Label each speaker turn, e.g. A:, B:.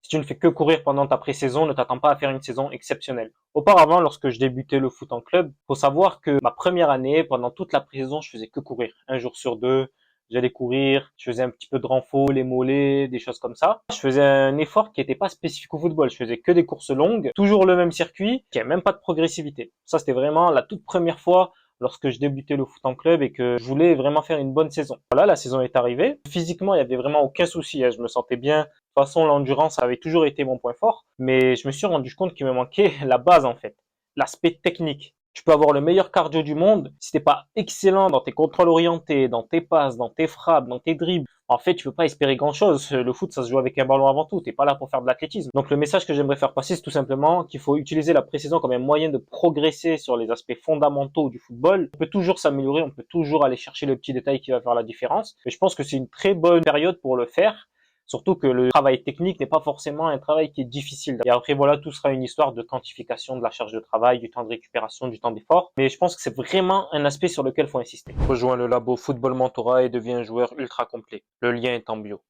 A: Si tu ne fais que courir pendant ta pré-saison, ne t'attends pas à faire une saison exceptionnelle. Auparavant, lorsque je débutais le foot en club, faut savoir que ma première année, pendant toute la pré-saison, je faisais que courir. Un jour sur deux, j'allais courir, je faisais un petit peu de renfort, les mollets, des choses comme ça. Je faisais un effort qui n'était pas spécifique au football. Je faisais que des courses longues, toujours le même circuit, qui avait même pas de progressivité. Ça, c'était vraiment la toute première fois lorsque je débutais le foot en club et que je voulais vraiment faire une bonne saison. Voilà, la saison est arrivée. Physiquement, il y avait vraiment aucun souci, hein. Je me sentais bien. De toute façon, l'endurance avait toujours été mon point fort, mais je me suis rendu compte qu'il me manquait la base en fait, l'aspect technique. Tu peux avoir le meilleur cardio du monde, si t'es pas excellent dans tes contrôles orientés, dans tes passes, dans tes frappes, dans tes dribbles, en fait, tu peux pas espérer grand chose. Le foot, ça se joue avec un ballon avant tout. T'es pas là pour faire de l'athlétisme. Donc, le message que j'aimerais faire passer, c'est tout simplement qu'il faut utiliser la pré-saison comme un moyen de progresser sur les aspects fondamentaux du football. On peut toujours s'améliorer, on peut toujours aller chercher le petit détail qui va faire la différence. Et je pense que c'est une très bonne période pour le faire. Surtout que le travail technique n'est pas forcément un travail qui est difficile. Et après, voilà, tout sera une histoire de quantification de la charge de travail, du temps de récupération, du temps d'effort. Mais je pense que c'est vraiment un aspect sur lequel il faut insister. Rejoins le labo Football Mentorat et deviens un joueur ultra complet. Le lien est en bio.